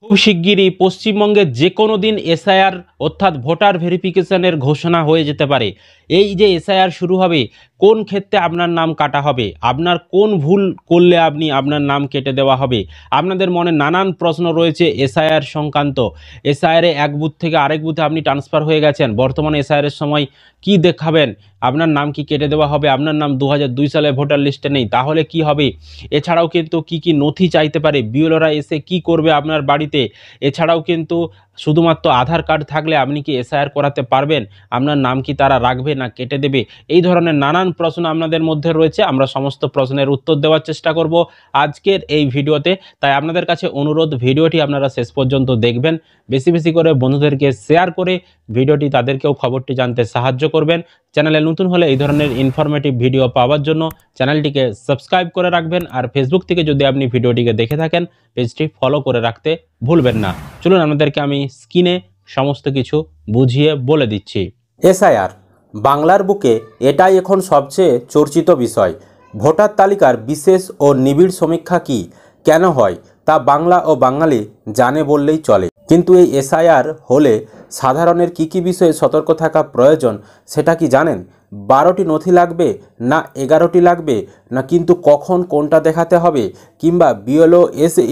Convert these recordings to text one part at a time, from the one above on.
খুব শিগগিরই পশ্চিমবঙ্গে যে কোনো দিন এসআইআর অর্থাৎ ভোটার ভেরিফিকেশনের ঘোষণা হয়ে যেতে পারে। এই যে এসআইআর শুরু হবে, কোন ক্ষেত্রে আপনার নাম কাটা হবে, আপনার কোন ভুল করলে আপনার নাম কেটে দেওয়া হবে, আপনাদের মনে নানান প্রশ্ন রয়েছে এসআইআর সংক্রান্ত। এসআইআরে এক বুথ থেকে আরেক বুথে আপনি ট্রান্সফার হয়ে গেছেন, বর্তমানে এসআইআরের সময় কি দেখাবেন, আপনার নাম কি কেটে দেওয়া হবে, আপনার নাম 2002 সালে ভোটার লিস্টে নেই, তাহলে কি হবে? এছাড়াও কিন্তু কি নথি চাইতে পারে, বিএলওরা এসে কি করবে আপনার বাড়িতে। এছাড়াও কিন্তু শুধুমাত্র আধার কার্ড থাকলে আপনি কি এসআইআর করাতে পারবেন, আপনার নাম কি তারা রাখবে না কেটে দেবে, এই ধরনের নানান প্রশ্ন আপনাদের মধ্যে রয়েছে। আমরা সমস্ত প্রশ্নের উত্তর দেওয়ার চেষ্টা করব আজকের এই ভিডিওতে। তাই আপনাদের কাছে অনুরোধ, ভিডিওটি আপনারা শেষ পর্যন্ত দেখবেন, বেশি বেশি করে বন্ধুদেরকে শেয়ার করে ভিডিওটি তাদেরকেও খবরটি জানতে সাহায্য করবেন। চ্যানেলে নতুন হলে এই ধরনের ইনফরমেটিভ ভিডিও পাওয়ার জন্য চ্যানেলটিকে সাবস্ক্রাইব করে রাখবেন, আর ফেসবুক থেকে যদি আপনি ভিডিওটিকে দেখে থাকেন পেজটি ফলো করে রাখতে ভুলবেন না। চলুন আপনাদেরকে আমি স্ক্রিনে সমস্ত কিছু বুঝিয়ে বলে দিচ্ছি। এসআইআর বাংলার বুকে এটাই এখন সবচেয়ে চর্চিত বিষয়। ভোটার তালিকার বিশেষ ও নিবিড় সমীক্ষা কি, কেন হয়, তা বাংলা ও বাঙালি জানে বললেই চলে। কিন্তু এই এসআইআর হলে সাধারণের কি বিষয়ে সতর্ক থাকা প্রয়োজন সেটা কি জানেন? 12টি নথি লাগবে না 11টি লাগবে, না কিন্তু কখন কোনটা দেখাতে হবে, কিংবা বিএলও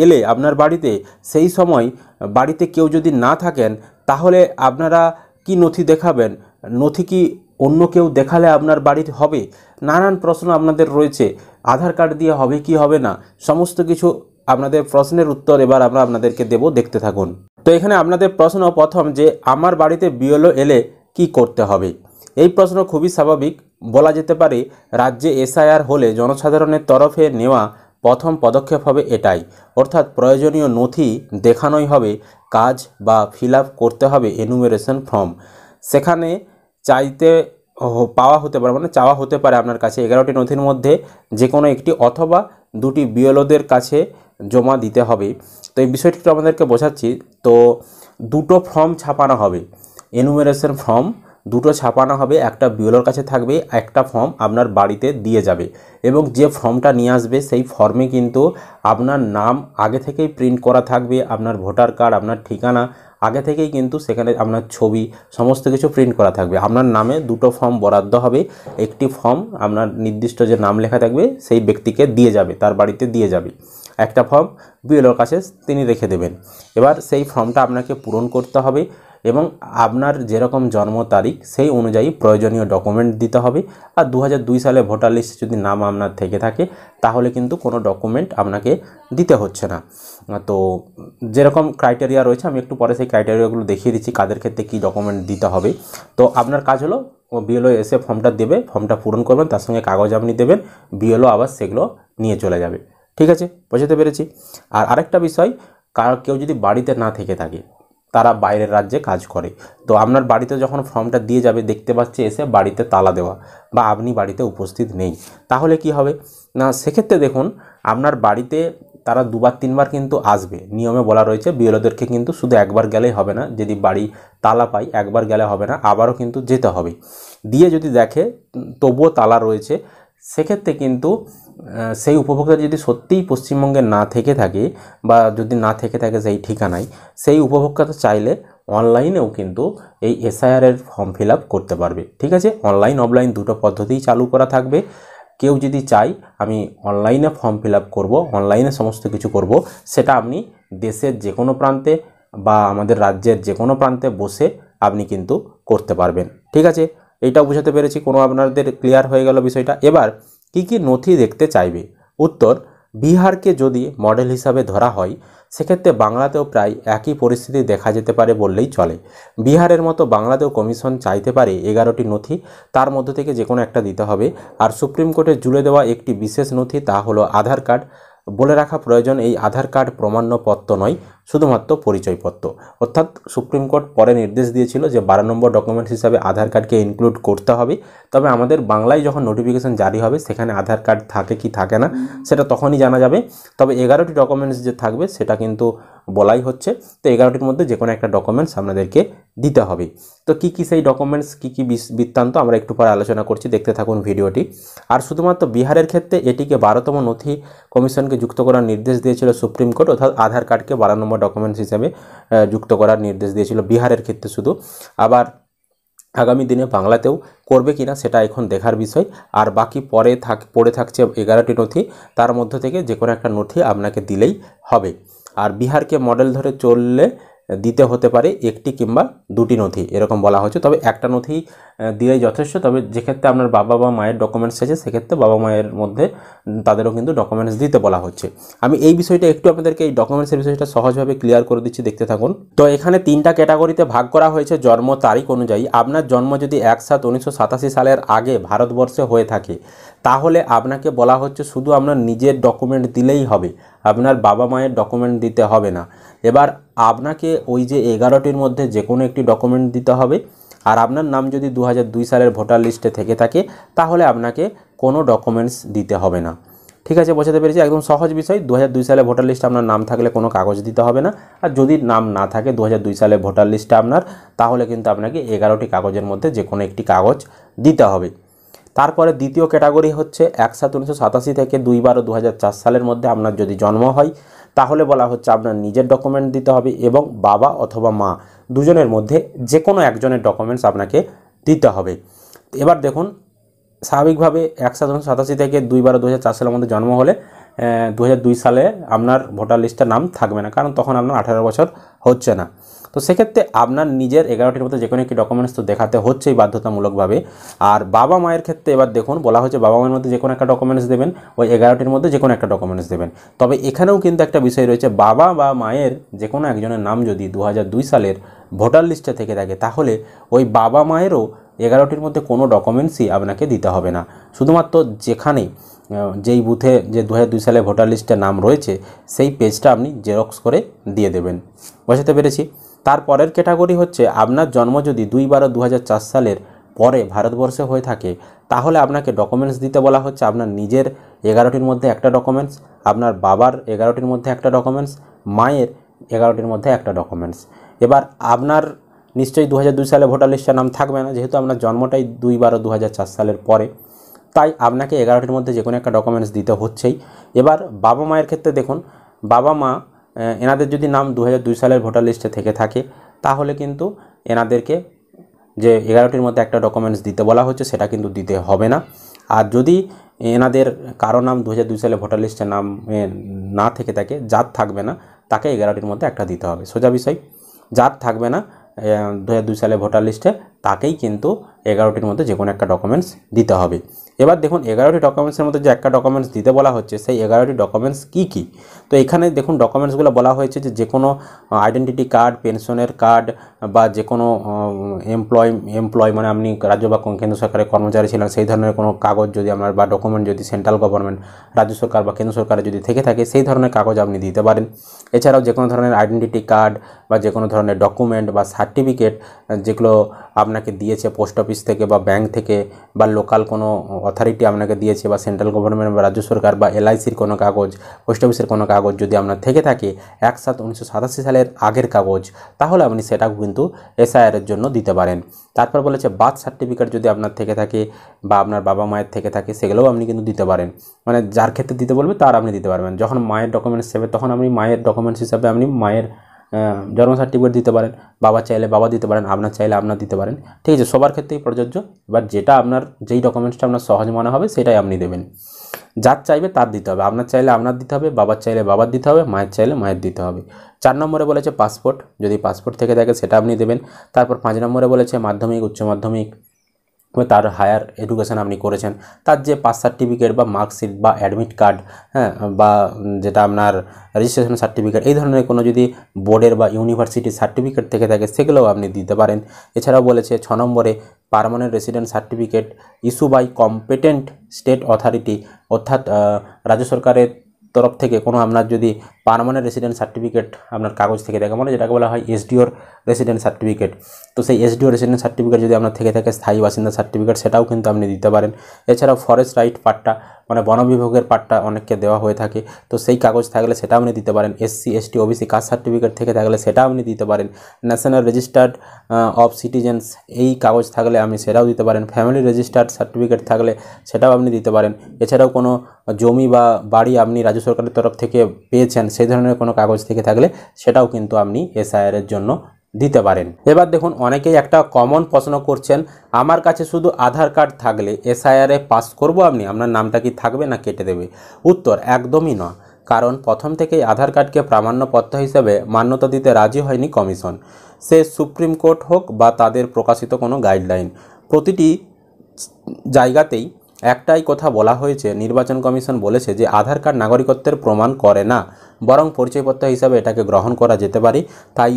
এলে আপনার বাড়িতে সেই সময় বাড়িতে কেউ যদি না থাকেন তাহলে আপনারা কি নথি দেখাবেন, নথি কি অন্য কেউ দেখালে আপনার বাড়ির হবে? নানান প্রশ্ন আপনাদের রয়েছে। আধার কার্ড দিয়ে হবে কি হবে না, সমস্ত কিছু আপনাদের প্রশ্নের উত্তর এবার আমরা আপনাদেরকে দেব, দেখতে থাকুন। তো এখানে আপনাদের প্রশ্ন প্রথম যে আমার বাড়িতে বিএলও এলে কি করতে হবে। এই প্রশ্ন খুবই স্বাভাবিক। বলা যেতে পারে রাজ্যে এসআইআর হলে জনসাধারণের তরফে নেওয়া প্রথম পদক্ষেপ হবে এটাই, অর্থাৎ প্রয়োজনীয় নথি দেখানোই হবে কাজ বা ফিল আপ করতে হবে এনুমেরেশন ফর্ম। সেখানে পাওয়া হতে পারে, মানে চাওয়া হতে পারে আপনার কাছে 11টি নথির মধ্যে যে কোনো একটি অথবা দুটি বিএলওদের কাছে জমা দিতে হবে। তো এই বিষয়টি আমাদেরকে বোঝাচ্ছি। তো দুটো ফর্ম ছাপানো হবে, এনুমেরেশন ফর্ম দুটো ছাপানো হবে, একটা বিএলওর কাছে থাকবে, একটা ফর্ম আপনার বাড়িতে দিয়ে যাবে। এবং যে ফর্মটা নিয়ে আসবে সেই ফর্মে কিন্তু আপনার নাম আগে থেকেই প্রিন্ট করা থাকবে, আপনার ভোটার কার্ড, আপনার ঠিকানা আগে থেকেই কিন্তু সেখানে আপনার ছবি সমস্ত কিছু প্রিন্ট করা থাকবে। আপনার নামে দুটো ফর্ম বরাদ্দ হবে, একটি ফর্ম আপনার নির্দিষ্ট যে নাম লেখা থাকবে সেই ব্যক্তিকে দিয়ে যাবে, তার বাড়িতে দিয়ে যাবে, একটা ফর্ম বিএলওর কাছে তিনি রেখে দেবেন। এবার সেই ফর্মটা আপনাকে পূরণ করতে হবে এবং আপনার যেরকম জন্ম তারিখ সেই অনুযায়ী প্রয়োজনীয় ডকুমেন্ট দিতে হবে। আর 2002 সালে ভোটার লিস্টে যদি নাম আপনার থেকে থাকে তাহলে কিন্তু কোনো ডকুমেন্ট আপনাকে দিতে হচ্ছে না। তো যেরকম ক্রাইটেরিয়া রয়েছে আমি একটু পরে সেই ক্রাইটেরিয়াগুলো দেখিয়ে দিচ্ছি কাদের ক্ষেত্রে কী ডকুমেন্ট দিতে হবে। তো আপনার কাজ হলো বিএলও এসে ফর্মটা দেবে, ফর্মটা পূরণ করবেন, তার সঙ্গে কাগজ আপনি দেবেন, বিএলও আবার সেগুলো নিয়ে চলে যাবে। ঠিক আছে, বোঝাতে পেরেছি। আর আরেকটা বিষয়, কেউ যদি বাড়িতে না থেকে থাকে, তারা বাইরের রাজ্যে কাজ করে, তো আপনার বাড়িতে যখন ফর্মটা দিয়ে যাবে দেখতে পাচ্ছে এসে বাড়িতে তালা দেওয়া বা আপনি বাড়িতে উপস্থিত নেই, তাহলে কি হবে না, সেক্ষেত্রে দেখুন আপনার বাড়িতে তারা 2-3 বার কিন্তু আসবে। নিয়মে বলা রয়েছে বিএলওদেরকে কিন্তু শুধু একবার গেলেই হবে না, যদি বাড়ি তালা পাই একবার গেলে হবে না, আবারও কিন্তু যেতে হবে। দিয়ে যদি দেখে তবুও তালা রয়েছে, সেক্ষেত্রে কিন্তু সেই উপভোক্তা যদি সত্যিই পশ্চিমবঙ্গে না থেকে থাকে বা যদি না থেকে থাকে সেই ঠিকানায়, সেই উপভোক্তা চাইলে অনলাইনেও কিন্তু এই এসআইআরের ফর্ম ফিল আপ করতে পারবে। ঠিক আছে, অনলাইন অফলাইন দুটো পদ্ধতিই চালু করা থাকবে। কেউ যদি চাই আমি অনলাইনে ফর্ম ফিল আপ করবো, অনলাইনে সমস্ত কিছু করব, সেটা আপনি দেশের যে কোনো প্রান্তে বা আমাদের রাজ্যের যে কোনো প্রান্তে বসে আপনি কিন্তু করতে পারবেন। ঠিক আছে, এইটাও বুঝাতে পেরেছি, কোনো আপনাদের ক্লিয়ার হয়ে গেল বিষয়টা। এবার কি নথি দেখতে চাইবে? উত্তর, বিহারকে যদি মডেল হিসাবে ধরা হয় সেক্ষেত্রে বাংলাতেও প্রায় একই পরিস্থিতি দেখা যেতে পারে বললেই চলে। বিহারের মতো বাংলাতেও কমিশন চাইতে পারে 11টি নথি, তার মধ্যে থেকে যে কোনো একটা দিতে হবে। আর সুপ্রিম কোর্টে জুড়ে দেওয়া একটি বিশেষ নথি, তা হলো আধার কার্ড। বলে রাখা প্রয়োজন এই আধার কার্ড প্রমাণ্যপত্র নয়, শুধুমাত্র পরিচয়পত্র। অর্থাৎ সুপ্রিম কোর্ট পরে নির্দেশ দিয়েছিল যে 12 নম্বর ডকুমেন্টস হিসাবে আধার কার্ডকে ইনক্লুড করতে হবে। তবে আমাদের বাংলায় যখন নোটিফিকেশন জারি হবে সেখানে আধার কার্ড থাকে কি থাকে না সেটা তখনই জানা যাবে। তবে 11টি ডকুমেন্টস যে থাকবে সেটা কিন্তু বলাই হচ্ছে। তো 11টির মধ্যে যে কোনো একটা ডকুমেন্টস আপনাদেরকে দিতে হবে। তো কী কী সেই ডকুমেন্টস, কী কী বৃত্তান্ত আমরা একটু পরে আলোচনা করছি, দেখতে থাকুন ভিডিওটি। আর শুধুমাত্র বিহারের ক্ষেত্রে এটিকে 12তম নথি কমিশনকে যুক্ত করার নির্দেশ দিয়েছিল সুপ্রিম কোর্ট, অর্থাৎ আধার কার্ডকে 12 নম্বর ডকুমেন্টস হিসেবে যুক্ত করার নির্দেশ দিয়েছিল বিহারের ক্ষেত্রে শুধু। আবার আগামী দিনে বাংলাতেও করবে কিনা সেটা এখন দেখার বিষয়। আর বাকি পড়ে থাকছে 11টি নথি, তার মধ্য থেকে যে কোনো একটা নথি আপনাকে দিলেই হবে। আর বিহারকে মডেল ধরে চললে দিতে হতে পারে একটি কিংবা দুটি নথি, এরকম বলা হচ্ছে। তবে একটা নথি দিলেই যথেষ্ট। তবে যেক্ষেত্রে আপনার বাবা বা মায়ের ডকুমেন্টস আছে, সেক্ষেত্রে বাবা মায়ের মধ্যে তাদেরও কিন্তু ডকুমেন্টস দিতে বলা হচ্ছে। আমি এই বিষয়টা একটু আপনাদেরকে, এই ডকুমেন্টসের বিষয়টা সহজভাবে ক্লিয়ার করে দিচ্ছি, দেখতে থাকুন। তো এখানে 3টা ক্যাটাগরিতে ভাগ করা হয়েছে জন্ম তারিখ অনুযায়ী। আপনার জন্ম যদি 1/7/1987 সালের আগে ভারতবর্ষে হয়ে থাকে, তাহলে আপনাকে বলা হচ্ছে শুধু আপনার নিজের ডকুমেন্ট দিলেই হবে, আপনার বাবা মায়ের ডকুমেন্ট দিতে হবে না। এবার আপনাকে ওই যে 11টির মধ্যে যে কোনো একটি ডকুমেন্ট দিতে হবে। আর আপনার নাম যদি 2002 সালের ভোটার লিস্টে থেকে থাকে, তাহলে আপনাকে কোনো ডকুমেন্টস দিতে হবে না। ঠিক আছে, বোঝাতে পেরেছি? একদম সহজ বিষয়। 2002 সালে ভোটার লিস্টে আপনার নাম থাকলে কোনো কাগজ দিতে হবে না। আর যদি নাম না থাকে 2002 সালে ভোটার লিস্টে আপনার, তাহলে কিন্তু আপনাকে 11টি কাগজের মধ্যে যে কোনো একটি কাগজ দিতে হবে। তারপরে দ্বিতীয় ক্যাটাগরি হচ্ছে 1/7/1987 থেকে 2/12/2004 সালের মধ্যে আপনার যদি জন্ম হয়, তাহলে বলা হচ্ছে আপনার নিজের ডকুমেন্ট দিতে হবে এবং বাবা অথবা মা দুজনের মধ্যে যে কোনো একজনের ডকুমেন্টস আপনাকে দিতে হবে। এবার দেখুন, স্বাভাবিকভাবে 1/7/1987 থেকে 2/12/2004 সালের মধ্যে জন্ম হলে 2002 সালে আপনার ভোটার লিস্টে নাম থাকবে না, কারণ তখন আপনার 18 বছর হচ্ছে না। তো সেক্ষেত্রে আপনার নিজের 11টির মধ্যে যে কোনো একটি ডকুমেন্টস তো দেখাতে হচ্ছেই বাধ্যতামূলকভাবে। আর বাবা মায়ের ক্ষেত্রে এবার দেখুন, বলা হচ্ছে বাবা মায়ের মধ্যে যে কোনো একটা ডকুমেন্টস দেবেন, ওই 11টির মধ্যে যে কোনো একটা ডকুমেন্টস দেবেন। তবে এখানেও কিন্তু একটা বিষয় রয়েছে, বাবা বা মায়ের যে কোনো একজনের নাম যদি 2002 সালের ভোটার লিস্টে থেকে থাকে, তাহলে ওই বাবা মায়েরও 11টির মধ্যে কোনো ডকুমেন্টসই আপনাকে দিতে হবে না। শুধুমাত্র যেখানে যেই বুথে যে 2002 সালে ভোটার লিস্টে নাম রয়েছে, সেই পেজটা আপনি জেরক্স করে দিয়ে দেবেন। বুঝতে পেরেছি? তারপরের ক্যাটাগরি হচ্ছে আপনার জন্ম যদি 2/12/2004 সালের পরে ভারতবর্ষে হয়ে থাকে, তাহলে আপনাকে ডকুমেন্টস দিতে বলা হচ্ছে আপনার নিজের 11টির মধ্যে একটা ডকুমেন্টস, আপনার বাবার 11টির মধ্যে একটা ডকুমেন্টস, মায়ের 11টির মধ্যে একটা ডকুমেন্টস। এবার আপনার নিশ্চয়ই 2002 সালে ভোটার লিস্টে নাম থাকবে না, যেহেতু আপনার জন্মটাই 2/12/2004 সালের পরে, তাই আপনাকে 11টির মধ্যে যে কোনো একটা ডকুমেন্টস দিতে হচ্ছেই। এবার বাবা মায়ের ক্ষেত্রে দেখুন, বাবা মা এনাদের যদি নাম 2002 সালের ভোটার লিস্টে থেকে থাকে, তাহলে কিন্তু এনাদেরকে যে 11টির মধ্যে একটা ডকুমেন্টস দিতে বলা হচ্ছে, সেটা কিন্তু দিতে হবে না। আর যদি এনাদের কারো নাম 2002 সালে ভোটার লিস্টে নাম না থেকে থাকে, যার থাকবে না, তাকে 11টির মধ্যে একটা দিতে হবে। সোজা বিষয়। যার থাকবে না 2002 সালে ভোটার লিস্টে, তাকেই কিন্তু 11টির মধ্যে যে কোনো একটা ডকুমেন্টস দিতে হবে। এবার দেখুন, 11টি ডকুমেন্টসের মধ্যে যে একটা ডকুমেন্টস দিতে বলা হচ্ছে, সেই 11টি ডকুমেন্টস কী কী? তো এখানে দেখুন, ডকুমেন্টসগুলো বলা হয়েছে যে কোনো আইডেন্টিটি কার্ড, পেনশনের কার্ড, বা যে কোনো এমপ্লয় মানে আপনি রাজ্য বা কেন্দ্র সরকারের কর্মচারী ছিলেন, সেই ধরনের কোনো কাগজ যদি আপনার বা ডকুমেন্ট যদি সেন্ট্রাল গভর্নমেন্ট, রাজ্য সরকার বা কেন্দ্র সরকারের যদি থেকে থাকে, সেই ধরনের কাগজ আপনি দিতে পারেন। এছাড়াও যে কোনো ধরনের আইডেন্টিটি কার্ড বা যে কোনো ধরনের ডকুমেন্ট বা সার্টিফিকেট যেগুলো আপনাকে দিয়েছে পোস্ট অফিস থেকে বা ব্যাংক থেকে বা লোকাল কোনো অথরিটি আপনাকে দিয়েছে, বা সেন্ট্রাল গভর্নমেন্ট বা রাজ্য সরকার বা LICর কোনো কাগজ, পোস্ট অফিসের কোনো কাগজ যদি আপনার থেকে থাকে 1/7/1987 সালের আগের কাগজ, তাহলে আপনি সেটাও কিন্তু SIRের জন্য দিতে পারেন। তারপর বলেছে বার্থ সার্টিফিকেট যদি আপনার থেকে থাকে বা আপনার বাবা মায়ের থেকে থাকে, সেগুলোও আপনি কিন্তু দিতে পারেন। মানে যার ক্ষেত্রে দিতে বলবে তার আপনি দিতে পারবেন। যখন মায়ের ডকুমেন্টস হিসেবে, তখন আপনি মায়ের ডকুমেন্টস হিসাবে আপনি মায়ের জন্ম সার্টিফিকেট দিতে পারেন, বাবা চাইলে বাবা দিতে পারেন, আপনার চাইলে আপনার দিতে পারেন। ঠিক আছে, সবার ক্ষেত্রেই প্রযোজ্য। এবার যেটা আপনার, যেই ডকুমেন্টসটা আপনার সহজ মনে হবে, সেটাই আপনি দেবেন। যার চাইবে তার দিতে হবে, আপনার চাইলে আপনার দিতে হবে, বাবার চাইলে বাবার দিতে হবে, মায়ের চাইলে মায়ের দিতে হবে। 4 নম্বরে বলেছে পাসপোর্ট, যদি পাসপোর্ট থেকে থাকে সেটা আপনি দেবেন। তারপর 5 নম্বরে বলেছে মাধ্যমিক, উচ্চ মাধ্যমিক, তার হায়ার এডুকেশন আপনি করেছেন, তার যে পাস সার্টিফিকেট বা মার্কশিট বা অ্যাডমিট কার্ড, হ্যাঁ, বা যেটা আপনার রেজিস্ট্রেশন সার্টিফিকেট, এই ধরনের কোনো যদি বোর্ডের বা ইউনিভার্সিটির সার্টিফিকেট থেকে থাকে, সেগুলোও আপনি দিতে পারেন। এছাড়াও বলেছে 6 নম্বরে permanent resident certificate issue by competent state authority, অর্থাৎ রাজ্য সরকারের তরফ থেকে কোনো আপনার যদি পার্মানেন্ট রেসিডেন্ট সার্টিফিকেট আপনার কাগজ থেকে থাকে, মানে যেটাকে বলা হয় এসডিওর রেসিডেন্ট সার্টিফিকেট। তো সেই এসডিও রেসিডেন্ট সার্টিফিকেট যদি আপনার থেকে থাকে, স্থায়ী বাসিন্দা সার্টিফিকেট, সেটাও কিন্তু আপনি দিতে পারেন। এছাড়াও ফরেস্ট রাইট পাট্টা, মানে বন বিভাগের পাট্টা অনেককে দেওয়া হয়ে থাকে, তো সেই কাগজ থাকলে সেটা আপনি দিতে পারেন। SC ST OBC caste certificate থেকে থাকলে সেটা আপনি দিতে পারেন। ন্যাশনাল রেজিস্টার্ড অফ সিটিজেন্স এই কাগজ থাকলে আপনি সেটাও দিতে পারেন। ফ্যামিলি রেজিস্টার্ড সার্টিফিকেট থাকলে সেটাও আপনি দিতে পারেন। এছাড়াও কোনো জমি বা বাড়ি আপনি রাজ্য সরকারের তরফ থেকে পেয়েছেন, সেই ধরনের কোনো কাগজ থেকে থাকলে সেটাও কিন্তু আপনি এসআইআর-এর জন্য দিতে পারেন। এবার দেখুন, অনেকেই একটা কমন প্রশ্ন করছেন, আমার কাছে শুধু আধার কার্ড থাকলে এসআইআর-এ পাস করব আমি, আপনার নামটা কি থাকবে না কেটে দেবে? উত্তর, একদমই নয়। কারণ প্রথম থেকেই আধার কার্ডকে প্রামাণ্যপত্র হিসেবে মান্যতা দিতে রাজি হয়নি কমিশন, সে সুপ্রিম কোর্ট হোক বা তাদের প্রকাশিত কোনো গাইডলাইন। প্রতিটি জায়গাতেই একটাই কথা বলা হয়েছে, নির্বাচন কমিশন বলেছে যে আধার কার্ড নাগরিকত্বের প্রমাণ করে না, বরং পরিচয়পত্র হিসাবে এটাকে গ্রহণ করা যেতে পারে। তাই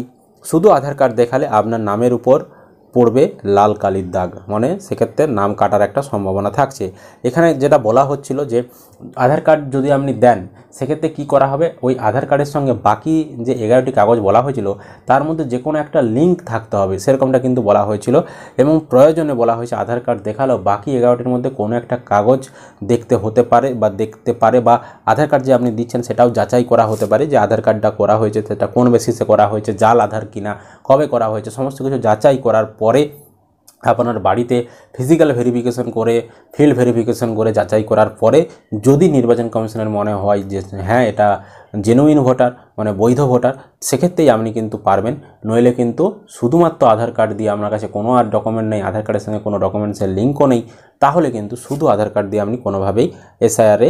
শুধু আধার কার্ড দেখালে আপনার নামের উপর পড়বে লাল কালির দাগ, মানে সেক্ষেত্রে নাম কাটার একটা সম্ভাবনা থাকছে। এখানে যেটা বলা হচ্ছিল যে আধার কার্ড যদি আপনি দেন, সেক্ষেত্রে কি করা হবে, ওই আধার কার্ডের সঙ্গে বাকি যে 11টি কাগজ বলা হয়েছিল তার মধ্যে যে কোনো একটা লিঙ্ক থাকতে হবে, সেরকমটা কিন্তু বলা হয়েছিল। এবং প্রয়োজনে বলা হয়েছে আধার কার্ড দেখালেও বাকি 11টির মধ্যে কোনো একটা কাগজ দেখতে পারে বা আধার কার্ড যে আপনি দিচ্ছেন সেটাও যাচাই করা হতে পারে যে আধার কার্ডটা করা হয়েছে সেটা কোন বেসিসে করা হয়েছে, জাল আধার কিনা, কবে করা হয়েছে, সমস্ত কিছু যাচাই করার পরে আপনার বাড়িতে ফিজিক্যাল ভেরিফিকেশন করে, ফিল্ড ভেরিফিকেশন করে যাচাই করার পরে যদি নির্বাচন কমিশনের মনে হয় যে হ্যাঁ এটা জেনুইন ভোটার, মানে বৈধ ভোটার, সেক্ষেত্রেই আপনি কিন্তু পারবেন। নইলে কিন্তু শুধুমাত্র আধার কার্ড দিয়ে আপনার কাছে কোনো আর ডকুমেন্ট নেই, আধার কার্ডের সঙ্গে কোনো ডকুমেন্টসের লিঙ্কও নেই, তাহলে কিন্তু শুধু আধার কার্ড দিয়ে আপনি কোনোভাবেই এসআইআর-এ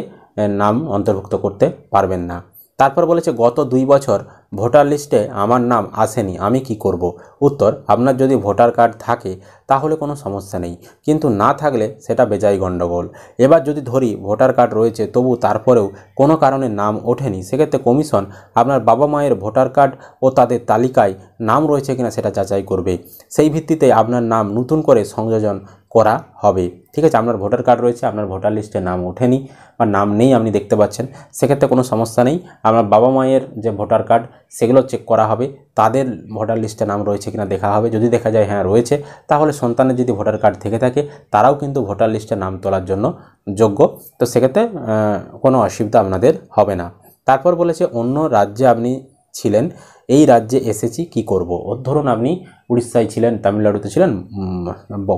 নাম অন্তর্ভুক্ত করতে পারবেন না। তারপর বলেছে গত 2 বছর ভোটার লিস্টে আমার নাম আসেনি, আমি কি করব? উত্তর, আপনার যদি ভোটার কার্ড থাকে তাহলে কোনো সমস্যা নেই, কিন্তু না থাকলে সেটা বেজায় গণ্ডগোল। এবার যদি ধরি ভোটার কার্ড রয়েছে তবু তারপরেও কোনো কারণে নাম ওঠেনি, সেক্ষেত্রে কমিশন আপনার বাবা মায়ের ভোটার কার্ড ও তাদের তালিকায় নাম রয়েছে কিনা সেটা যাচাই করবে। সেই ভিত্তিতে আপনার নাম নতুন করে সংযোজন করা হবে। ঠিক আছে, আপনার ভোটার কার্ড রয়েছে, আপনার ভোটার লিস্টে নাম ওঠেনি বা নাম নেই আপনি দেখতে পাচ্ছেন, সেক্ষেত্রে কোনো সমস্যা নেই। আপনার বাবা মায়ের যে ভোটার কার্ড সেগুলো চেক করা হবে, তাদের ভোটার লিস্টে নাম রয়েছে কিনা দেখা হবে। যদি দেখা যায় হ্যাঁ রয়েছে, তাহলে সন্তানের যদি ভোটার কার্ড থেকে থাকে তারাও কিন্তু ভোটার লিস্টে নাম তোলার জন্য যোগ্য, তো সেক্ষেত্রে কোনো অসুবিধা আপনাদের হবে না। তারপর বলেছে অন্য রাজ্যে আপনি ছিলেন, এই রাজ্যে এসেছি কি করব? ধরুন আপনি উড়িষ্যায় ছিলেন, তামিলনাড়ুতে ছিলেন,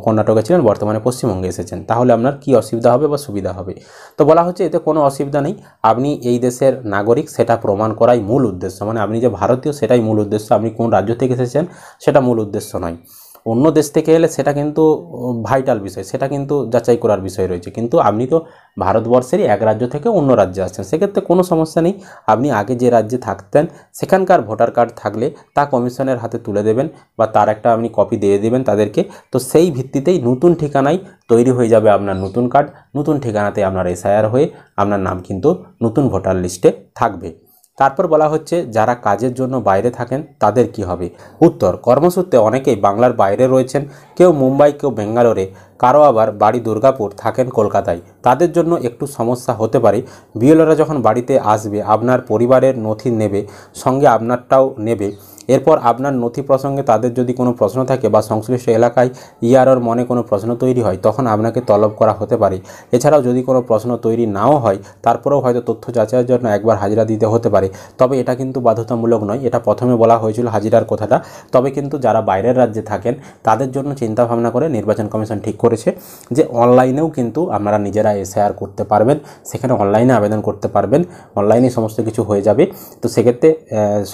কর্ণাটকে ছিলেন, বর্তমানে পশ্চিমবঙ্গে এসেছেন, তাহলে আপনার কি অসুবিধা হবে বা সুবিধা হবে? তো বলা হচ্ছে এতে কোনো অসুবিধা নেই, আপনি এই দেশের নাগরিক সেটা প্রমাণ করাই মূল উদ্দেশ্য, মানে আপনি যে ভারতীয় সেটাই মূল উদ্দেশ্য, আপনি কোন রাজ্য থেকে এসেছেন সেটা মূল উদ্দেশ্য নয়। অন্য দেশ থেকে এলে সেটা কিন্তু ভাইটাল বিষয়, সেটা কিন্তু যাচাই করার বিষয় রয়েছে, কিন্তু আপনি তো ভারতবর্ষেরই এক রাজ্য থেকে অন্য রাজ্যে আসছেন, সেক্ষেত্রে কোনো সমস্যা নেই। আপনি আগে যে রাজ্যে থাকতেন সেখানকার ভোটার কার্ড থাকলে তা কমিশনের হাতে তুলে দেবেন বা তার একটা আপনি কপি দিয়ে দেবেন তাদেরকে, তো সেই ভিত্তিতেই নতুন ঠিকানায় তৈরি হয়ে যাবে আপনার নতুন কার্ড, নতুন ঠিকানাতে আপনার এসআইআর হয়ে আপনার নাম কিন্তু নতুন ভোটার লিস্টে থাকবে। তারপর বলা হচ্ছে যারা কাজের জন্য বাইরে থাকেন তাদের কি হবে? উত্তর, কর্মসূত্রে অনেকেই বাংলার বাইরে রয়েছেন, কেউ মুম্বাই, কেউ বেঙ্গালোরে, কারো আবার বাড়ি দুর্গাপুর, থাকেন কলকাতায়, তাদের জন্য একটু সমস্যা হতে পারে। বিএলওরা যখন বাড়িতে আসবে আপনার পরিবারের নথি নেবে, সঙ্গে আপনারটাও নেবে। এরপর আপনার নথি প্রসঙ্গে তাদের যদি কোনো প্রশ্ন থাকে বা সংশ্লিষ্ট এলাকায় ইআরওর মনে কোনো প্রশ্ন তৈরি হয় তখন আপনাকে তলব করা হতে পারে। এছাড়াও যদি কোনো প্রশ্ন তৈরি নাও হয় তারপরেও হয়তো তথ্য যাচাইয়ের জন্য একবার হাজিরা দিতে হতে পারে, তবে এটা কিন্তু বাধ্যতামূলক নয়, এটা প্রথমে বলা হয়েছিল হাজিরার কথাটা। তবে কিন্তু যারা বাইরের রাজ্যে থাকেন তাদের জন্য চিন্তাভাবনা করে নির্বাচন কমিশন ঠিক করেছে যে অনলাইনেও কিন্তু আপনারা নিজেরা এসআইআর করতে পারবেন, সেখানে অনলাইনে আবেদন করতে পারবেন, অনলাইনে সমস্ত কিছু হয়ে যাবে। তো সেক্ষেত্রে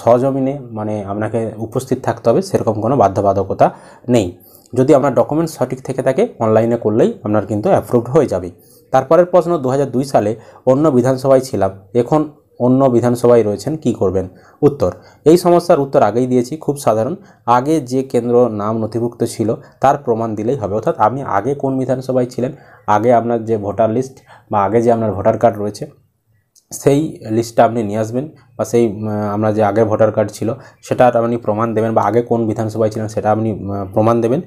সহজমিনে মানে আপনাকে উপস্থিত থাকতে হবে সেরকম কোনো বাধ্যবাধকতা নেই। যদি আপনার ডকুমেন্টস সঠিক থেকে থাকে অনলাইনে করলেই আপনার কিন্তু অ্যাপ্রুভড হয়ে যাবে। তারপরের প্রশ্ন, 2002 সালে অন্য বিধানসভায় ছিলাম, এখন অন্য বিধানসভায় রয়েছেন, কি করবেন? উত্তর, এই সমস্যার উত্তর আগেই দিয়েছি, খুব সাধারণ। আগে যে কেন্দ্র নাম নথিভুক্ত ছিল তার প্রমাণ দিলেই হবে, অর্থাৎ আপনি আগে কোন বিধানসভায় ছিলেন, আগে আপনার যে ভোটার লিস্ট বা আগে যে আপনার ভোটার কার্ড রয়েছে সেই লিস্টটা আপনি নিয়ে আসবেন, বা সেই আমরা যে আগে ভোটার কার্ড ছিল সেটা আপনি প্রমাণ দেবেন, বা আগে কোন বিধানসভায় ছিলেন সেটা আপনি প্রমাণ দেবেন।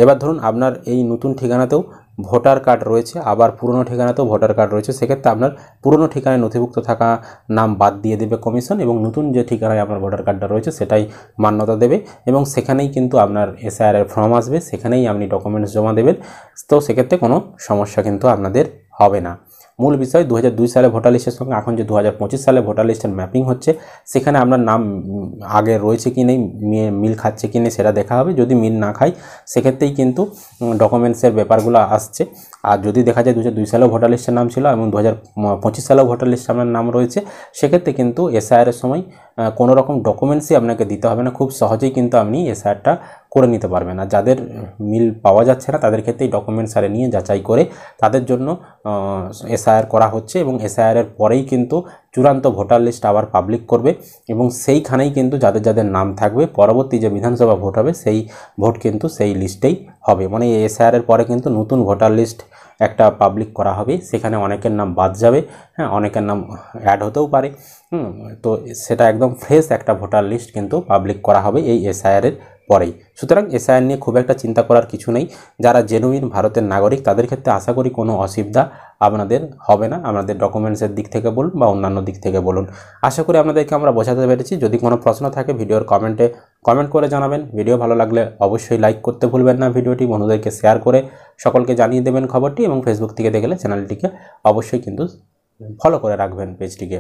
এবার ধরুন আপনার এই নতুন ঠিকানাতেও ভোটার কার্ড রয়েছে, আবার পুরনো ঠিকানাতেও ভোটার কার্ড রয়েছে, সেক্ষেত্রে আপনার পুরনো ঠিকানায় নথিভুক্ত থাকা নাম বাদ দিয়ে দেবে কমিশন এবং নতুন যে ঠিকানায় আপনার ভোটার কার্ডটা রয়েছে সেটাই মান্যতা দেবে এবং সেখানেই কিন্তু আপনার এসআইআর এর ফর্ম আসবে, সেখানেই আপনি ডকুমেন্টস জমা দেবেন। তো সেক্ষেত্রে কোনো সমস্যা কিন্তু আপনাদের হবে না। মূল বিষয় 2002 সালে ভোটার লিস্টের সঙ্গে এখন যে 2025 সালে ভোটার লিস্টের ম্যাপিং হচ্ছে সেখানে আপনার নাম আগে রয়েছে কি নেই, মিল খাচ্ছে কি নেই সেটা দেখা হবে। যদি মিল না খায় সেক্ষেত্রেই কিন্তু ডকুমেন্টসের ব্যাপারগুলো আসছে। আর যদি দেখা যায় 2002 সালেও ভোটার লিস্টের নাম ছিল এবং 2025 সালেও ভোটার লিস্টে আপনার নাম রয়েছে, সেক্ষেত্রে কিন্তু এসআইআর এর সময় কোনো রকম ডকুমেন্টসই আপনাকে দিতে হবে না, খুব সহজেই কিন্তু আপনি এসআইআরটা করে নিতে পারবেন। আর যাদের মিল পাওয়া যাচ্ছে না তাদের ক্ষেত্রেই ডকুমেন্টস আরে নিয়ে যাচাই করে তাদের জন্য এসআইআর করা হচ্ছে এবং এসআইআর এর পরেই কিন্তু চূড়ান্ত ভোটার লিস্ট আবার পাবলিক করবে এবং সেইখানেই কিন্তু যাদের যাদের নাম থাকবে পরবর্তী যে বিধানসভা ভোট হবে সেই ভোট কিন্তু সেই লিস্টেই হবে। মানে এসআইআর এর পরে কিন্তু নতুন ভোটার লিস্ট একটা পাবলিক করা হবে, সেখানে অনেকের নাম বাদ যাবে, হ্যাঁ অনেকের নাম অ্যাড হতেও পারে। তো সেটা একদম ফ্রেশ একটা ভোটার লিস্ট কিন্তু পাবলিক করা হবে এই এসআইআর এর পরেই। সুতরাং এসআইআর নিয়ে খুব একটা চিন্তা করার কিছু নেই। যারা জেনুইন ভারতের নাগরিক তাদের ক্ষেত্রে আশা করি কোনো অসুবিধা আপনাদের হবে না, আপনাদের ডকুমেন্টসের দিক থেকে বলুন বা অন্যান্য দিক থেকে বলুন। আশা করি আপনাদেরকে আমরা বোঝাতে পেরেছি। যদি কোনো প্রশ্ন থাকে ভিডিওর কমেন্ট করে জানাবেন। ভিডিও ভালো লাগলে অবশ্যই লাইক করতে ভুলবেন না, ভিডিওটি বন্ধুদেরকে শেয়ার করে সকলকে জানিয়ে দেবেন খবরটি এবং ফেসবুক থেকে দেখলে চ্যানেলটিকে অবশ্যই কিন্তু ফলো করে রাখবেন পেজটিকে।